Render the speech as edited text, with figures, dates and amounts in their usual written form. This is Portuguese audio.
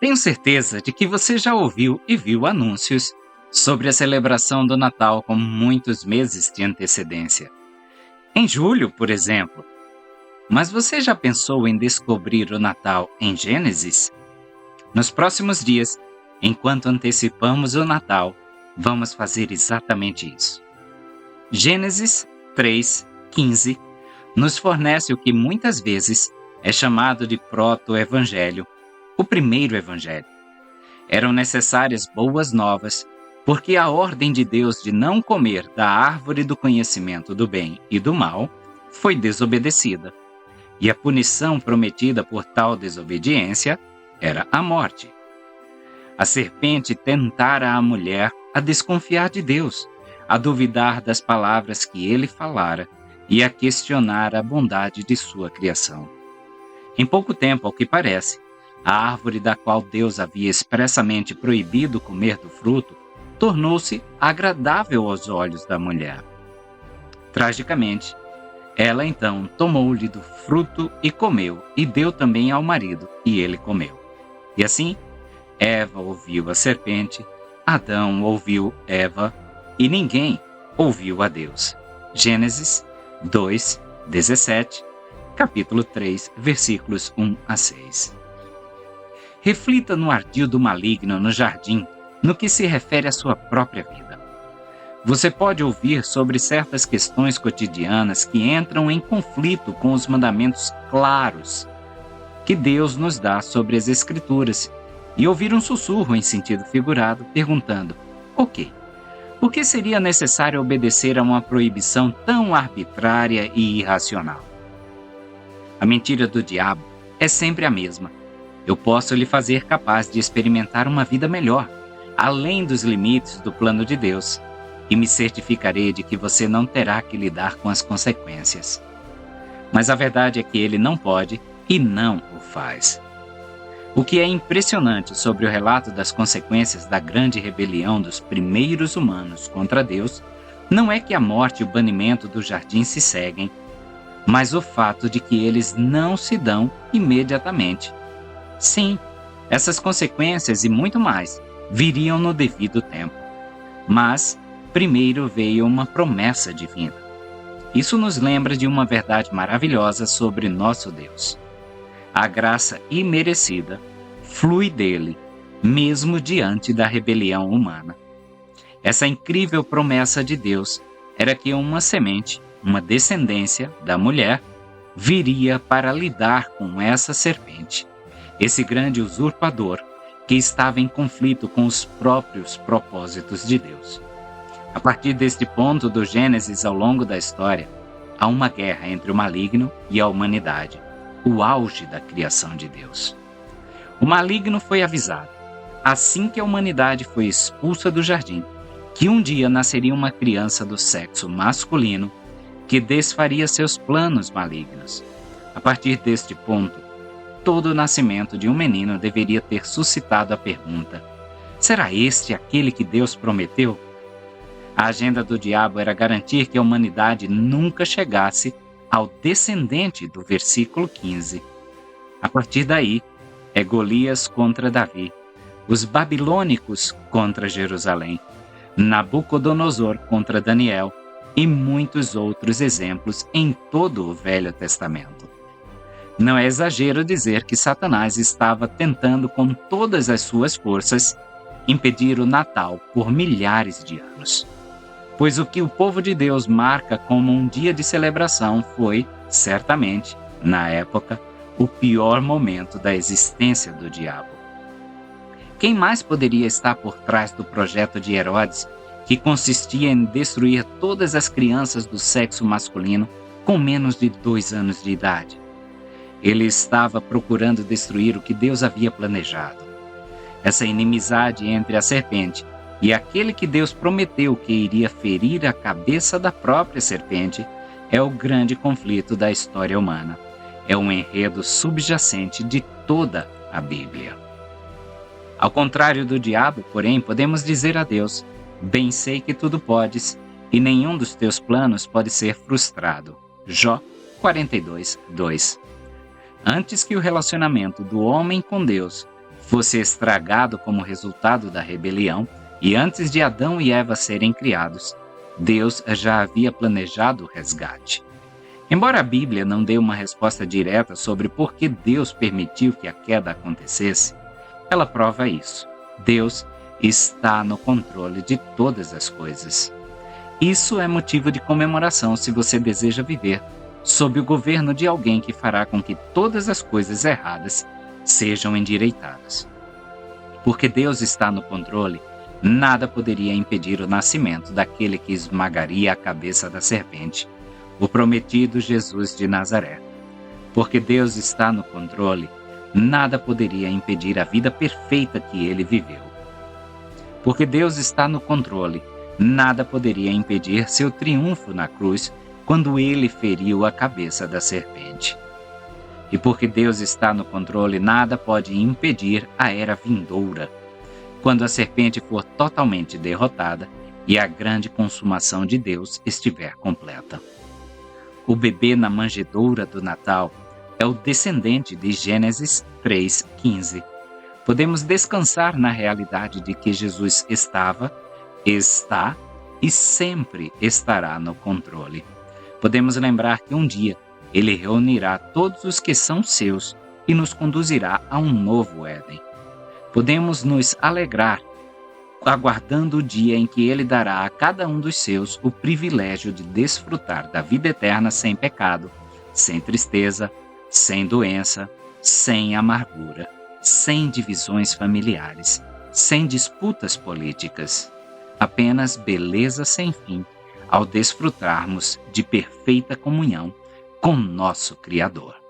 Tenho certeza de que você já ouviu e viu anúncios sobre a celebração do Natal com muitos meses de antecedência. Em julho, por exemplo. Mas você já pensou em descobrir o Natal em Gênesis? Nos próximos dias, enquanto antecipamos o Natal, vamos fazer exatamente isso. Gênesis 3:15 nos fornece o que muitas vezes é chamado de proto-evangelho, o primeiro evangelho. Eram necessárias boas novas, porque a ordem de Deus de não comer da árvore do conhecimento do bem e do mal foi desobedecida. E a punição prometida por tal desobediência era a morte. A serpente tentara a mulher a desconfiar de Deus, a duvidar das palavras que ele falara e a questionar a bondade de sua criação. Em pouco tempo, ao que parece, a árvore da qual Deus havia expressamente proibido comer do fruto tornou-se agradável aos olhos da mulher. Tragicamente, ela então tomou-lhe do fruto e comeu, e deu também ao marido, e ele comeu. E assim, Eva ouviu a serpente, Adão ouviu Eva, e ninguém ouviu a Deus. Gênesis 2:17, capítulo 3, versículos 1 a 6. Reflita no ardil do maligno no jardim, no que se refere à sua própria vida. Você pode ouvir sobre certas questões cotidianas que entram em conflito com os mandamentos claros que Deus nos dá sobre as Escrituras e ouvir um sussurro em sentido figurado perguntando: ok, por que seria necessário obedecer a uma proibição tão arbitrária e irracional? A mentira do diabo é sempre a mesma. Eu posso lhe fazer capaz de experimentar uma vida melhor, além dos limites do plano de Deus, e me certificarei de que você não terá que lidar com as consequências. Mas a verdade é que ele não pode e não o faz. O que é impressionante sobre o relato das consequências da grande rebelião dos primeiros humanos contra Deus não é que a morte e o banimento do jardim se seguem, mas o fato de que eles não se dão imediatamente. Sim, essas consequências e muito mais viriam no devido tempo. Mas primeiro veio uma promessa divina. Isso nos lembra de uma verdade maravilhosa sobre nosso Deus. A graça imerecida flui dele, mesmo diante da rebelião humana. Essa incrível promessa de Deus era que uma semente, uma descendência da mulher, viria para lidar com essa serpente, esse grande usurpador que estava em conflito com os próprios propósitos de Deus. A partir deste ponto do Gênesis ao longo da história, há uma guerra entre o maligno e a humanidade, o auge da criação de Deus. O maligno foi avisado, assim que a humanidade foi expulsa do jardim, que um dia nasceria uma criança do sexo masculino que desfaria seus planos malignos. A partir deste ponto, todo o nascimento de um menino deveria ter suscitado a pergunta: será este aquele que Deus prometeu? A agenda do diabo era garantir que a humanidade nunca chegasse ao descendente do versículo 15. A partir daí, é Golias contra Davi, os babilônicos contra Jerusalém, Nabucodonosor contra Daniel e muitos outros exemplos em todo o Velho Testamento. Não é exagero dizer que Satanás estava tentando com todas as suas forças impedir o Natal por milhares de anos. Pois o que o povo de Deus marca como um dia de celebração foi, certamente, na época, o pior momento da existência do diabo. Quem mais poderia estar por trás do projeto de Herodes, que consistia em destruir todas as crianças do sexo masculino com menos de 2 anos de idade? Ele estava procurando destruir o que Deus havia planejado. Essa inimizade entre a serpente e aquele que Deus prometeu que iria ferir a cabeça da própria serpente é o grande conflito da história humana. É um enredo subjacente de toda a Bíblia. Ao contrário do diabo, porém, podemos dizer a Deus: bem sei que tudo podes, e nenhum dos teus planos pode ser frustrado. Jó 42:2. Antes que o relacionamento do homem com Deus fosse estragado como resultado da rebelião, e antes de Adão e Eva serem criados, Deus já havia planejado o resgate. Embora a Bíblia não dê uma resposta direta sobre por que Deus permitiu que a queda acontecesse, ela prova isso. Deus está no controle de todas as coisas. Isso é motivo de comemoração se você deseja viver sob o governo de alguém que fará com que todas as coisas erradas sejam endireitadas. Porque Deus está no controle, nada poderia impedir o nascimento daquele que esmagaria a cabeça da serpente, o prometido Jesus de Nazaré. Porque Deus está no controle, nada poderia impedir a vida perfeita que ele viveu. Porque Deus está no controle, nada poderia impedir seu triunfo na cruz quando ele feriu a cabeça da serpente. E porque Deus está no controle, nada pode impedir a era vindoura, quando a serpente for totalmente derrotada e a grande consumação de Deus estiver completa. O bebê na manjedoura do Natal é o descendente de Gênesis 3:15. Podemos descansar na realidade de que Jesus estava, está e sempre estará no controle. Podemos lembrar que um dia ele reunirá todos os que são seus e nos conduzirá a um novo Éden. Podemos nos alegrar, aguardando o dia em que ele dará a cada um dos seus o privilégio de desfrutar da vida eterna sem pecado, sem tristeza, sem doença, sem amargura, sem divisões familiares, sem disputas políticas. Apenas beleza sem fim ao desfrutarmos de perfeita comunhão com nosso Criador.